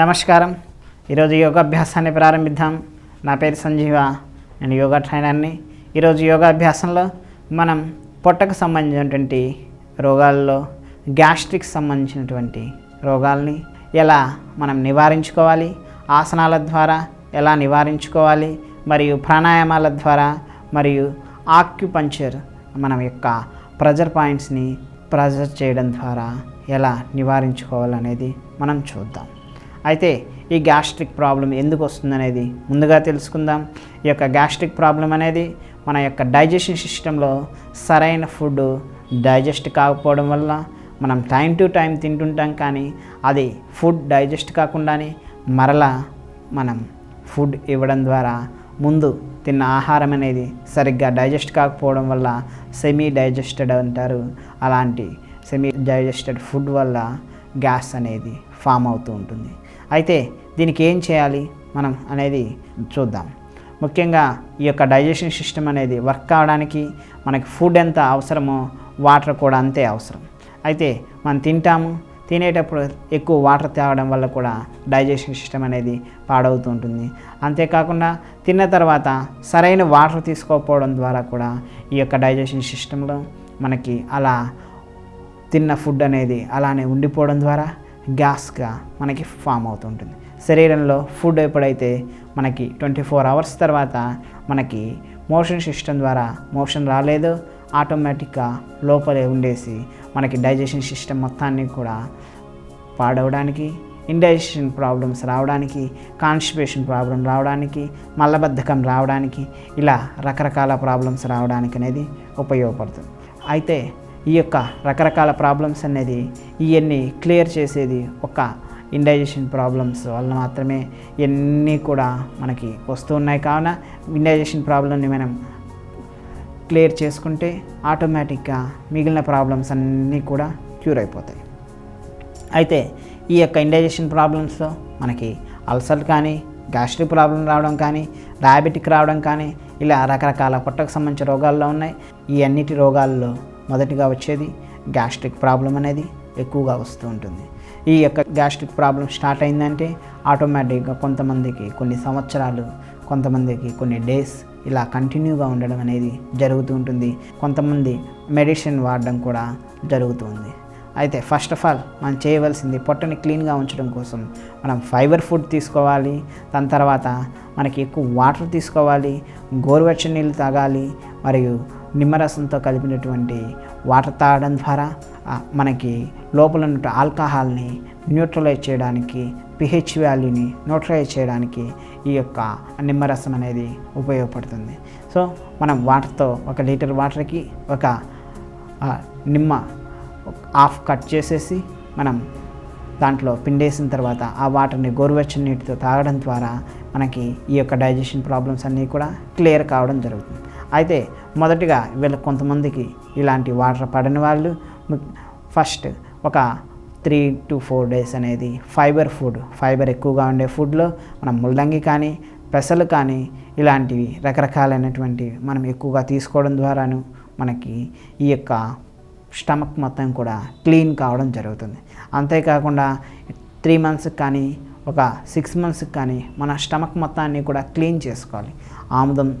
నమస్కారం. ఈరోజు యోగాభ్యాసాన్ని ప్రారంభిద్దాం. నా పేరు సంజీవ, నేను యోగా ట్రైనర్ని. ఈరోజు యోగాభ్యాసంలో మనం పొట్టకు సంబంధించినటువంటి రోగాల్లో గ్యాస్ట్రిక్ సంబంధించినటువంటి రోగాల్ని ఎలా మనం నివారించుకోవాలి, ఆసనాల ద్వారా ఎలా నివారించుకోవాలి, మరియు ప్రాణాయామాల ద్వారా మరియు ఆక్యుపంక్చర్ మనం యొక్క ప్రెజర్ పాయింట్స్ని ప్రెజర్ చేయడం ద్వారా ఎలా నివారించుకోవాలనేది మనం చూద్దాం. అయితే ఈ గ్యాస్ట్రిక్ ప్రాబ్లం ఎందుకు వస్తుందనేది ముందుగా తెలుసుకుందాం. ఈ యొక్క గ్యాస్ట్రిక్ ప్రాబ్లం అనేది మన యొక్క డైజెషన్ సిస్టంలో సరైన ఫుడ్ డైజెస్ట్ కాకపోవడం వల్ల మనం టైం టు టైం తింటుంటాం, కానీ అది ఫుడ్ డైజెస్ట్ కాకుండానే మరలా మనం ఫుడ్ ఇవ్వడం ద్వారా ముందు తిన్న ఆహారం అనేది సరిగ్గా డైజెస్ట్ కాకపోవడం వల్ల సెమీ డైజెస్టెడ్ అంటారు. అలాంటి సెమీ డైజెస్టెడ్ ఫుడ్ వల్ల గ్యాస్ అనేది ఫామ్ అవుతూ ఉంటుంది. అయితే దీనికి ఏం చేయాలి మనం అనేది చూద్దాం. ముఖ్యంగా ఈ యొక్క డైజెషన్ సిస్టమ్ అనేది వర్క్ కావడానికి మనకి ఫుడ్ ఎంత అవసరమో వాటర్ కూడా అంతే అవసరం. అయితే మనం తినేటప్పుడు ఎక్కువ వాటర్ తాగడం వల్ల కూడా డైజెషన్ సిస్టమ్ అనేది పాడవుతూ ఉంటుంది. అంతేకాకుండా తిన్న తర్వాత సరైన వాటర్ తీసుకోకపోవడం ద్వారా కూడా ఈ యొక్క డైజెషన్ సిస్టంలో మనకి అలా తిన్న ఫుడ్ అనేది అలానే ఉండిపోవడం ద్వారా గ్యాస్గా మనకి ఫామ్ అవుతుంటుంది. శరీరంలో ఫుడ్ ఎప్పుడైతే మనకి 24 అవర్స్ తర్వాత మనకి మోషన్ సిస్టమ్ ద్వారా మోషన్ రాలేదో ఆటోమేటిక్గా లోపలే ఉండేసి మనకి డైజెషన్ సిస్టమ్ మొత్తాన్ని కూడా పాడవడానికి, ఇండైజెషన్ ప్రాబ్లమ్స్ రావడానికి, కాన్స్టిపేషన్ ప్రాబ్లం రావడానికి, మలబద్ధకం రావడానికి, ఇలా రకరకాల ప్రాబ్లమ్స్ రావడానికి అనేది ఉపయోగపడుతుంది. అయితే ఈ యొక్క రకరకాల ప్రాబ్లమ్స్ అనేది ఇవన్నీ క్లియర్ చేసేది ఒక ఇండైజెషన్ ప్రాబ్లమ్స్ వల్ల మాత్రమే ఇవన్నీ కూడా మనకి వస్తూ ఉన్నాయి. కావున ఇండైజెషన్ ప్రాబ్లమ్ని మనం క్లియర్ చేసుకుంటే ఆటోమేటిక్గా మిగిలిన ప్రాబ్లమ్స్ అన్నీ కూడా క్యూర్ అయిపోతాయి. అయితే ఈ యొక్క ఇండైజెషన్ ప్రాబ్లమ్స్లో మనకి అల్సర్ కానీ, గ్యాస్ట్రిక్ ప్రాబ్లం రావడం కానీ, డయాబెటిక్ రావడం కానీ, ఇలా రకరకాల పొట్టకు సంబంధించిన రోగాల్లో ఉన్నాయి. ఈ అన్నిటి రోగాల్లో మొదటిగా వచ్చేది గ్యాస్ట్రిక్ ప్రాబ్లం అనేది ఎక్కువగా వస్తూ ఉంటుంది. ఈ యొక్క గ్యాస్ట్రిక్ ప్రాబ్లం స్టార్ట్ అయిందంటే ఆటోమేటిక్గా కొంతమందికి కొన్ని సంవత్సరాలు, కొంతమందికి కొన్ని డేస్ ఇలా కంటిన్యూగా ఉండడం అనేది జరుగుతూ ఉంటుంది. కొంతమంది మెడిసిన్ వాడడం కూడా జరుగుతుంది. అయితే ఫస్ట్ ఆఫ్ ఆల్ మనం చేయవలసింది పొట్టని క్లీన్గా ఉంచడం కోసం మనం ఫైబర్ ఫుడ్ తీసుకోవాలి. దాని తర్వాత మనకి ఎక్కువ వాటర్ తీసుకోవాలి, గోరువెచ్చని నీళ్ళు తాగాలి, మరియు నిమ్మరసంతో కలిపినటువంటి వాటర్ తాగడం ద్వారా మనకి లోపల ఉన్న ఆల్కహాల్ని న్యూట్రలైజ్ చేయడానికి, పిహెచ్ వాల్యూని న్యూట్రలైజ్ చేయడానికి ఈ యొక్క నిమ్మరసం అనేది ఉపయోగపడుతుంది. సో మనం వాటర్తో 1 లీటర్ వాటర్కి ఒక నిమ్మ హాఫ్ కట్ చేసేసి మనం దాంట్లో పిండేసిన తర్వాత ఆ వాటర్ని గోరువెచ్చని నీటితో తాగడం ద్వారా మనకి ఈ యొక్క డైజెషన్ ప్రాబ్లమ్స్ అన్నీ కూడా క్లియర్ కావడం జరుగుతుంది. అయితే మొదటిగా కొంతమందికి ఇలాంటి వాటర్ పడని వాళ్ళు ఫస్ట్ ఒక 3 to 4 డేస్ అనేది ఫైబర్ ఎక్కువగా ఉండే ఫుడ్లో మనం ముల్లంగి కానీ, పెసలు కానీ, ఇలాంటివి రకరకాలైనటువంటి మనం ఎక్కువగా తీసుకోవడం ద్వారాను మనకి ఈ యొక్క స్టమక్ మొత్తం కూడా క్లీన్ కావడం జరుగుతుంది. అంతేకాకుండా 3 మంత్స్కి కానీ, ఒక 6 మంత్స్కి కానీ మన స్టమక్ మొత్తాన్ని కూడా క్లీన్ చేసుకోవాలి. ఆముదం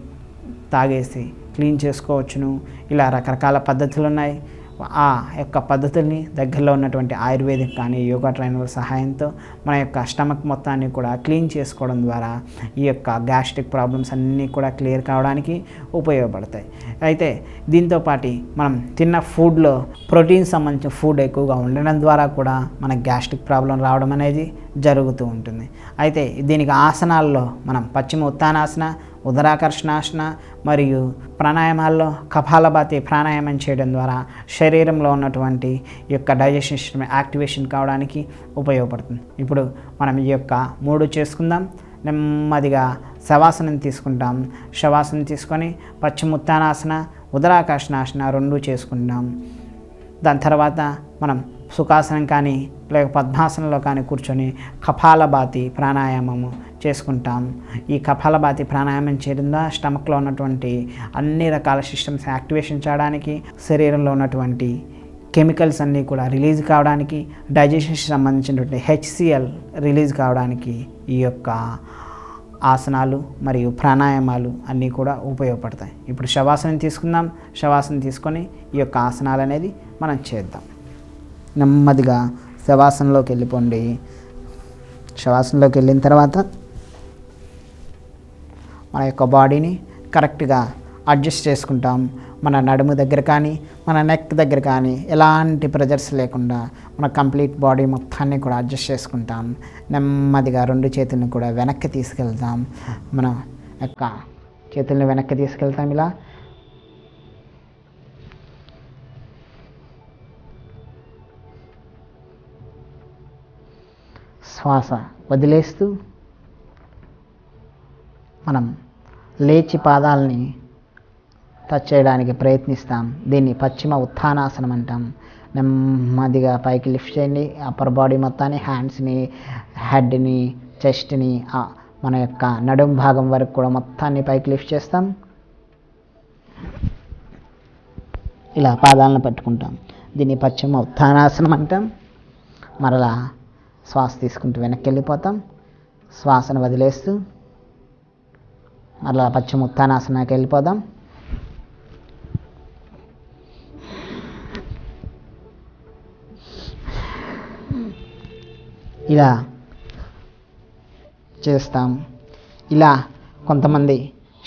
తాగేసి క్లీన్ చేసుకోవచ్చును. ఇలా రకరకాల పద్ధతులు ఉన్నాయి. ఆ యొక్క పద్ధతుల్ని దగ్గరలో ఉన్నటువంటి ఆయుర్వేదిక్ కానీ, యోగా ట్రైనర్ సహాయంతో మన యొక్క స్టమక్ మొత్తాన్ని కూడా క్లీన్ చేసుకోవడం ద్వారా ఈ యొక్క గ్యాస్ట్రిక్ ప్రాబ్లమ్స్ అన్నీ కూడా క్లియర్ కావడానికి ఉపయోగపడతాయి. అయితే దీంతోపాటు మనం తిన్న ఫుడ్లో ప్రోటీన్ సంబంధించిన ఫుడ్ ఎక్కువగా ఉండడం ద్వారా కూడా మనకు గ్యాస్ట్రిక్ ప్రాబ్లం రావడం అనేది జరుగుతూ ఉంటుంది. అయితే దీనికి ఆసనాల్లో మనం పశ్చిమ ఉత్తానాసన, ఉదరాకర్షణాసన మరియు ప్రాణాయామాల్లో కపాలభాతి ప్రాణాయామం చేయడం ద్వారా శరీరంలో ఉన్నటువంటి ఈ యొక్క డైజెషన్ సిస్టమ్ యాక్టివేషన్ కావడానికి ఉపయోగపడుతుంది. ఇప్పుడు మనం ఈ యొక్క 3 చేసుకుందాం. నెమ్మదిగా శవాసనం తీసుకుంటాం. శవాసనం తీసుకొని పశ్చిమ ఉత్తానాసన, ఉదరాకర్షణాసన 2 చేసుకుంటాం. దాని తర్వాత మనం సుఖాసనం కానీ లేక పద్మాసనంలో కానీ కూర్చొని కపాలభాతి ప్రాణాయామము చేసుకుంటాం. ఈ కపాలభాతి ప్రాణాయామం చేయడం ద్వారా స్టమక్లో ఉన్నటువంటి అన్ని రకాల సిస్టమ్స్ యాక్టివేషన్ చేయడానికి, శరీరంలో ఉన్నటువంటి కెమికల్స్ అన్నీ కూడా రిలీజ్ కావడానికి, డైజెషన్కి సంబంధించినటువంటి HCl రిలీజ్ కావడానికి ఈ యొక్క ఆసనాలు మరియు ప్రాణాయామాలు అన్నీ కూడా ఉపయోగపడతాయి. ఇప్పుడు శవాసనం తీసుకుందాం. శవాసనం తీసుకొని ఈ యొక్క ఆసనాలు అనేది మనం చేద్దాం. నెమ్మదిగా శవాసనంలోకి వెళ్ళిపోండి. శవాసనంలోకి వెళ్ళిన తర్వాత మన యొక్క బాడీని కరెక్ట్గా అడ్జస్ట్ చేసుకుంటాం. మన నడుము దగ్గర కానీ మన నెక్ దగ్గర కానీ ఎలాంటి ప్రెజర్స్ లేకుండా మన కంప్లీట్ బాడీ మొత్తాన్ని కూడా అడ్జస్ట్ చేసుకుంటాం. నెమ్మదిగా 2 చేతులను కూడా వెనక్కి తీసుకెళ్తాం. మన యొక్క చేతులను వెనక్కి తీసుకెళ్తాం. ఇలా శ్వాస వదిలేస్తూ మనం లేచి పాదాలని టచ్ చేయడానికి ప్రయత్నిస్తాం. దీన్ని పశ్చిమ ఉత్థానాసనం అంటాం. నెమ్మదిగా పైకి లిఫ్ట్ చేయండి. అప్పర్ బాడీ మొత్తాన్ని, హ్యాండ్స్ని, హెడ్ని, చెస్ట్ని, మన యొక్క నడుం భాగం వరకు కూడా మొత్తాన్ని పైకి లిఫ్ట్ చేస్తాం. ఇలా పాదాలను పట్టుకుంటాం. దీన్ని పశ్చిమ ఉత్థానాసనం అంటాం. మరలా శ్వాస తీసుకుంటూ వెనక్కి వెళ్ళిపోతాం. శ్వాసను వదిలేస్తూ మరలా పశ్చిమ ఉత్థానాసనానికి వెళ్ళిపోదాం. ఇలా చేస్తాం. ఇలా కొంతమంది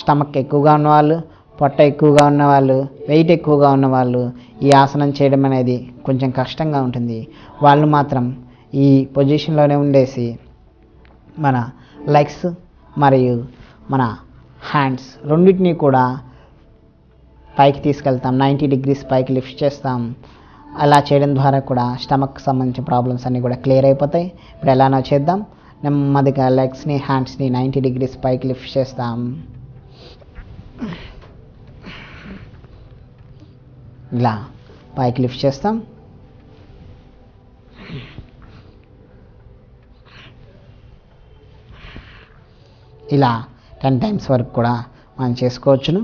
స్టమక్ ఎక్కువగా ఉన్నవాళ్ళు, పొట్ట ఎక్కువగా ఉన్నవాళ్ళు, వెయిట్ ఎక్కువగా ఉన్నవాళ్ళు ఈ ఆసనం చేయడం అనేది కొంచెం కష్టంగా ఉంటుంది. వాళ్ళు మాత్రం ఈ పొజిషన్లోనే ఉండేసి మన లెగ్స్ మరియు మన హ్యాండ్స్ రెండింటినీ కూడా పైకి తీసుకెళ్తాం. 90 degrees పైకి లిఫ్ట్ చేస్తాం. అలా చేయడం ద్వారా కూడా స్టమక్ సంబంధించిన ప్రాబ్లమ్స్ అన్నీ కూడా క్లియర్ అయిపోతాయి. ఇప్పుడు ఎలానో చేద్దాం. నెమ్మదిగా లెగ్స్ని, హ్యాండ్స్ని 90 degrees పైకి లిఫ్ట్ చేస్తాం. ఇలా పైకి లిఫ్ట్ చేస్తాం. ఇలా 10 times వరకు కూడా మనం చేసుకోవచ్చును.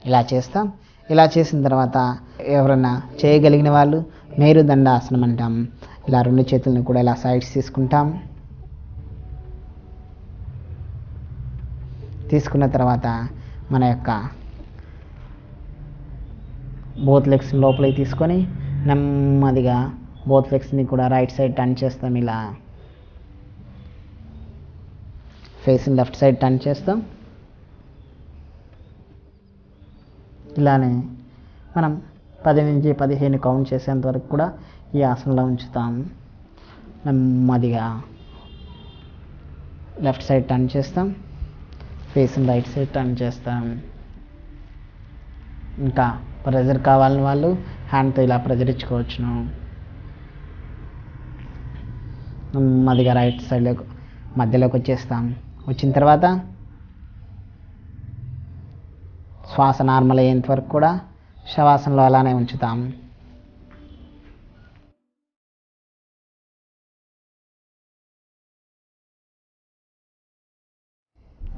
ఇలా చేస్తాం. ఇలా చేసిన తర్వాత ఎవరైనా చేయగలిగిన వాళ్ళు మేరుదండాసనం అంటాం. ఇలా 2 చేతులను కూడా ఇలా సైడ్స్ తీసుకుంటాం. తీసుకున్న తర్వాత మన యొక్క బోత్ లెగ్స్ లోపలికి తీసుకొని నెమ్మదిగా బోత్ లెగ్స్ని కూడా రైట్ సైడ్ టర్న్ చేస్తాం. ఇలా ఫేసింగ్ లెఫ్ట్ సైడ్ టర్న్ చేస్తాం. ఇలానే మనం 10 నుంచి 15 కౌంట్ చేసేంత వరకు కూడా ఈ ఆసనంలో ఉంచుతాం. నెమ్మదిగా లెఫ్ట్ సైడ్ టర్న్ చేస్తాం. ఫేసింగ్ రైట్ సైడ్ టర్న్ చేస్తాం. ఇంకా ప్రెజర్ కావాలని వాళ్ళు హ్యాండ్తో ఇలా ప్రెజర్ ఇచ్చుకోవచ్చును. నెమ్మదిగా రైట్ సైడ్లోకి మధ్యలోకి వచ్చేస్తాం. వచ్చిన తర్వాత శ్వాస నార్మల్ అయ్యేంత వరకు కూడా శవాసనలో అలానే ఉంచుతాం.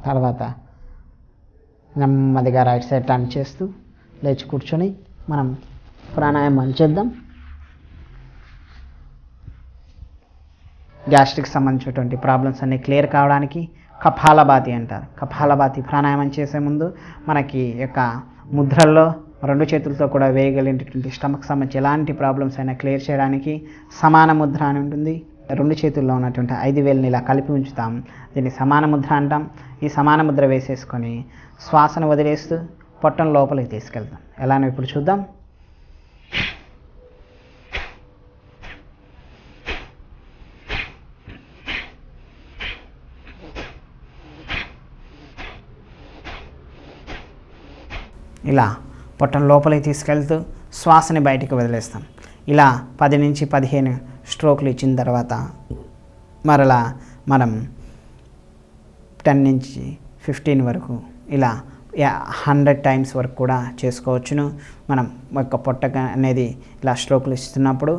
తర్వాత నెమ్మదిగా రైట్ సైడ్ టర్న్ చేస్తూ లేచి కూర్చొని మనం ప్రాణాయామాలు చేద్దాం. గ్యాస్ట్రిక్ సంబంధించినటువంటి ప్రాబ్లమ్స్ అన్నీ క్లియర్ కావడానికి కపాలభాతి అంటారు. కపాలభాతి ప్రాణాయామం చేసే ముందు మనకి యొక్క ముద్రల్లో 2 చేతులతో కూడా వేయగలిగినటువంటి స్టమక్ సంబంధించి ఎలాంటి ప్రాబ్లమ్స్ అయినా క్లియర్ చేయడానికి సమాన ముద్ర అని ఉంటుంది. 2 చేతుల్లో ఉన్నటువంటి 5 వేలని ఇలా కలిపి ఉంచుతాం. దీన్ని సమాన ముద్ర అంటాం. ఈ సమాన ముద్ర వేసేసుకొని శ్వాసను వదిలేస్తూ పొట్టం లోపలికి తీసుకెళ్తాం. ఎలానో ఇప్పుడు చూద్దాం. ఇలా పొట్టం లోపలికి తీసుకెళ్తూ శ్వాసని బయటికి వదిలేస్తాం. ఇలా 10 నుంచి 15 స్ట్రోక్లు ఇచ్చిన తర్వాత మరలా మనం 10 నుంచి 15 వరకు ఇలా 100 times వరకు కూడా చేసుకోవచ్చును. మనం యొక్క పొట్ట అనేది ఇలా స్ట్రోక్లు ఇస్తున్నప్పుడు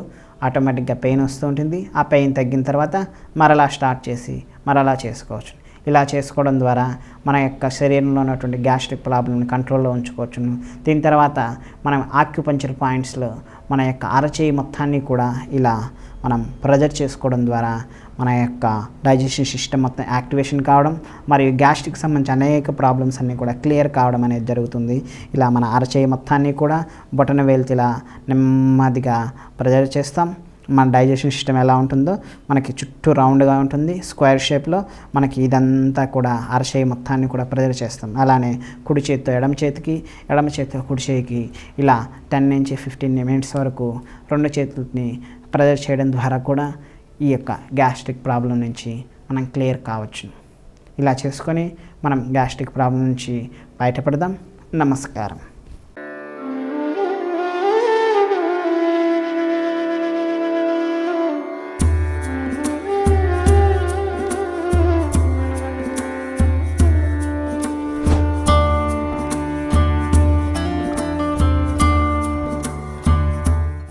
ఆటోమేటిక్గా పెయిన్ వస్తూ ఉంటుంది. ఆ పెయిన్ తగ్గిన తర్వాత మరలా స్టార్ట్ చేసి మరలా చేసుకోవచ్చు. ఇలా చేసుకోవడం ద్వారా మన యొక్క శరీరంలో ఉన్నటువంటి గ్యాస్ట్రిక్ ప్రాబ్లమ్ని కంట్రోల్లో ఉంచుకోవచ్చును. దీని తర్వాత మనం ఆక్యుపంచర్ పాయింట్స్లో మన యొక్క అరచేయి మొత్తాన్ని కూడా ఇలా మనం ప్రెజర్ చేసుకోవడం ద్వారా మన యొక్క డైజెషన్ సిస్టమ్ మొత్తం యాక్టివేషన్ కావడం మరియు గ్యాస్ట్రిక్ సంబంధించి అనేక ప్రాబ్లమ్స్ అన్నీ కూడా క్లియర్ కావడం అనేది జరుగుతుంది. ఇలా మన అరచేయి మొత్తాన్ని కూడా బొటన వేలుతో ఇలా నెమ్మదిగా ప్రెజర్ చేస్తాం. మన డైజెషన్ సిస్టమ్ ఎలా ఉంటుందో మనకి చుట్టూ రౌండ్గా ఉంటుంది, స్క్వేర్ షేప్లో. మనకి ఇదంతా కూడా అరచేయి మొత్తాన్ని కూడా ప్రెజర్ చేస్తాం. అలానే కుడి చేతితో ఎడమ చేతికి, ఎడమ చేతితో కుడి చేతికి ఇలా 10 నుంచి 15 మినిట్స్ వరకు 2 చేతులని ప్రెజర్ చేయడం ద్వారా కూడా ఈ యొక్క గ్యాస్ట్రిక్ ప్రాబ్లం నుంచి మనం క్లియర్ కావచ్చు. ఇలా చేసుకొని మనం గ్యాస్ట్రిక్ ప్రాబ్లం నుంచి బయటపడదాం. నమస్కారం.